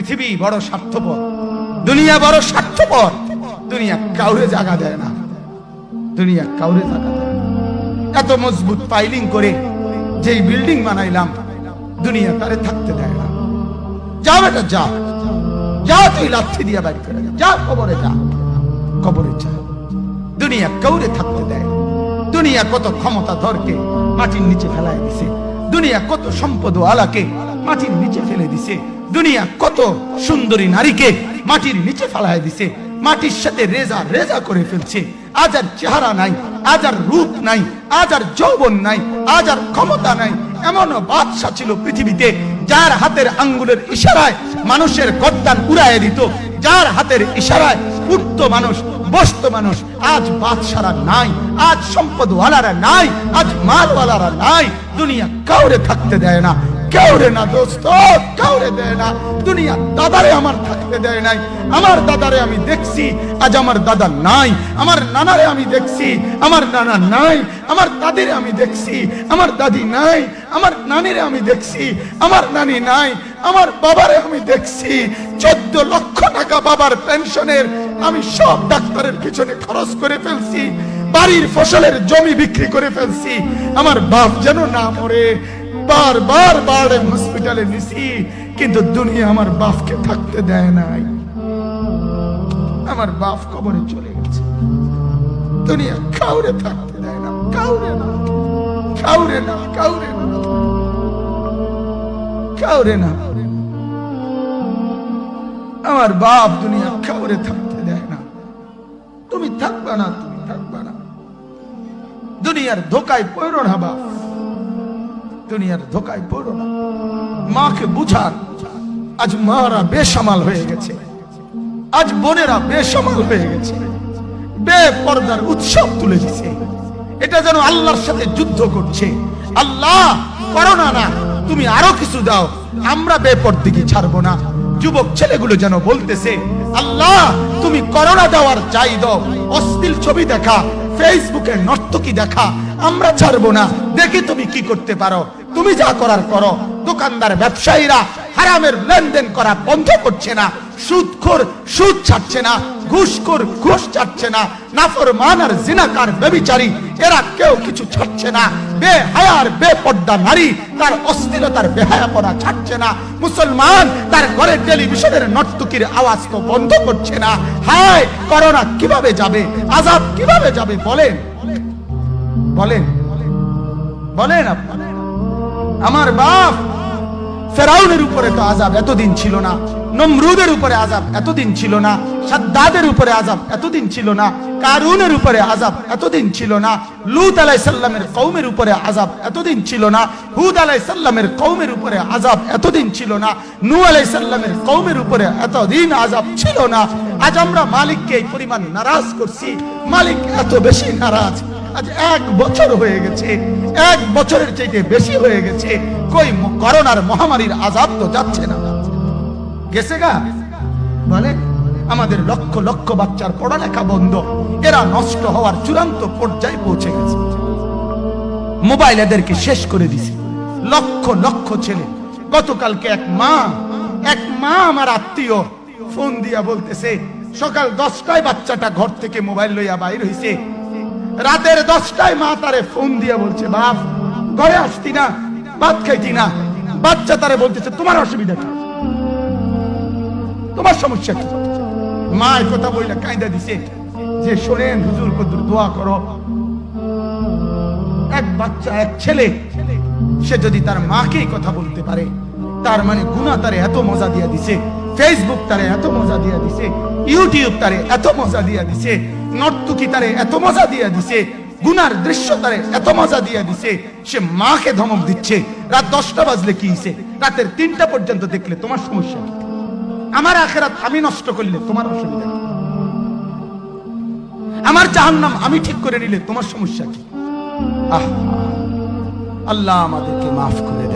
পৃথিবী বড় স্বার্থপর, দুনিয়া বড় স্বার্থপর। দুনিয়া কাউরে জায়গা দেয় না, দুনিয়া কাউরে জায়গা দেয় না। এত মজবুত পাইলিং করে যেই বিল্ডিং বানাইলাম, দুনিয়া তারে থাকতে দেয় না। যা বেটা যা, যা তুই লাথি দিয়া বাড়ি করে যা, কবরে যা, কবরে যা। দুনিয়া কাউরে থাকতে দেয় না। দুনিয়া কত ক্ষমতা ধরকে মাটির নিচে ফেলাই দিছে, দুনিয়া কত সম্পদ আলাকে মাটির নিচে ফেলে দিছে, দুনিয়া কত সুন্দরী নারীকে মাটির নিচে ফেলাই দিছে, মাটির সাথে রেজা রেজা করে ফেলছে। আজ আর চেহারা নাই, আজ আর রূপ নাই, আজ আর যৌবন নাই, আজ আর ক্ষমতা নাই। এমন বাদশা ছিল পৃথিবীতে যার হাতের আঙ্গুলের ইশারায় মানুষের গর্দান উড়াইয়ে দিত, যার হাতের ইশারায় উঠতো মানুষ, বসতো মানুষ। আজ বাদশারা নাই, আজ সম্পদওয়ালারা নাই, আজ মালওয়ালারা নাই। দুনিয়া কাউরে থাকতে দেয় না, কাউরে না দোস্ত, কাউরে দেয় না। দুনিয়া দাদারে আমার থাকতে দেয় নাই। আমার দাদারে আমি দেখছি, আজ আমার দাদা নাই। আমার নানারে আমি দেখছি, আমার নানা নাই। আমার দাদিরে আমি দেখছি, আমার দাদি নাই। আমার নানিরে আমি দেখছি, আমার নানি নাই। আমার বাবারে আমি দেখছি, 14 লক্ষ টাকা বাবার পেনশনের আমি সব ডাক্তারের পিছনে খরচ করে ফেলছি, বাড়ির ফসলের জমি বিক্রি করে ফেলছি। আমার বাপ যেন না মরে বারবার বারে হসপিটালে নিছি, কিন্তু দুনিয়া আমার বাপকে থাকতে দেয় নাই। আমার বাপ কবরে চলে গেছে, দুনিয়া কাউরে থাকতে দেয় না, কাউরে না, কাউরে না, কাউরে না, কাউরে না। আমার বাপ দুনিয়া কাউরে থাকতে দেয় না। তুমি থাকবা না, তুমি থাকবা না। দুনিয়ার ধোকায় পড়ো না বাপ, দুনিয়ার ধোকায় পড়ো না। মাকে বুঝান, আজ মারা বেসামাল হয়ে গেছে, আজ বোনেরা বেসামাল হয়ে গেছে, বেপরদার উৎসব তুলে দিছে। এটা যেন আল্লাহর সাথে যুদ্ধ করছে। আল্লাহ করোনা না, তুমি আরো কিছু দাও, আমরা বেপরদিকে ছাড়বো না। যুবক ছেলেগুলো যেন বলতেছে, আল্লাহ তুমি করোনা দেওয়ার চাই দাও, অশ্লীল ছবি দেখা, ফেসবুকে নর্তকী দেখা আমরা ছাড়বো না। দেখি তুমি কি করতে পারো, তুমি যা করার করো। দোকানদার ব্যবসায়ীরা হারামের লেনদেন করা বন্ধ করছে না, সুদখোর সুদ ছাড়ছে না, ঘুষখোর ঘুষ ছাড়ছে না, নাফরমান আর জিনাকার ব্যভিচারী এরা কেউ কিছু ছাড়ছে না। বেহায়ার বেপর্দা নারী তার অশ্লীলতার বেহায়াপনা ছাড়ছে না। মুসলমান তার ঘরে টেলিভিশনের নর্তকীর আওয়াজ তো বন্ধ করছে না। হায় করোনা কিভাবে যাবে, আযাব কিভাবে যাবে বলেন, বলেন, বলেন আপনারা। আমার বাপ ফেরাউনের উপরে তো আযাব এতদিন ছিল না, নমরুদের উপরে আযাব এতদিন ছিল না, সাদ্দাদের উপরে আযাব এতদিন ছিল না, কারুনের উপরে আযাব এতদিন ছিল না, লূত আলাইহিস সালামের কওমের উপরে আযাব এতদিন ছিল না, হুদ আলাইহিস সালামের কওমের উপরে আযাব এতদিন ছিল না, নূহ আলাইহিস সালামের কওমের উপরে এতদিন আযাব ছিল না। আজ আমরা মালিককে এই পরিমাণ নারাজ করছি, মালিক এত বেশি নারাজ। আজ 1 বছর হয়ে গেছে, 1 বছরের চাইতে বেশি হয়ে গেছে, কই করোনার মহামারীর আযাব তো যাচ্ছে না, গেছে গা বলে। আমাদের লক্ষ লক্ষ বাচ্চার পড়ালেখা বন্ধ, এরা নষ্ট হওয়ার চূড়ান্ত পর্যায়ে পৌঁছে গেছে। মোবাইল এদেরকে শেষ করে দিছে, লক্ষ লক্ষ ছেলে। গতকালকে এক মা আমার আত্মীয় ফোন দিয়া বলতেছে, সকাল 10টায় বাচ্চাটা ঘর থেকে মোবাইল লইয়া বাইর হইছে, রাতের 10টায় মা তারে ফোন দিয়া বলছে, বাপ ঘরে আসতি না, ভাত খাইতি না। বাচ্চা তারে বলতেছে, তোমার অসুবিধা কি, তোমার সমস্যা কি? মা এই কথা বইলা কাঁদা দিছে যে, শোনেন হুজুর কদ্দুর দোয়া করো। এক বাচ্চা, এক ছেলে, সে যদি তার মাকে কথা বলতে পারে, তার মানে গুনাহ তারে এত মজা দিয়া দিছে, ফেসবুক তারে এত মজা দিয়া দিছে, ইউটিউব তারে এত মজা দিয়া দিছে, নর্তকী তারে এত মজা দিয়া দিছে, গুনার দৃশ্য তারে এত মজা দিয়া দিছে, সে মাকে ধমক দিচ্ছে। রাত 10টা বাজলে কি হইছে, রাতের 3টা পর্যন্ত দেখলে তোমার সমস্যা কি? আমার আখিরাত আমি নষ্ট করলে তোমার অসুবিধা কি? আমার জাহান্নাম আমি ঠিক করে নিলে তোমার সমস্যা কি? আল্লাহ আমাদেরকে মাফ করে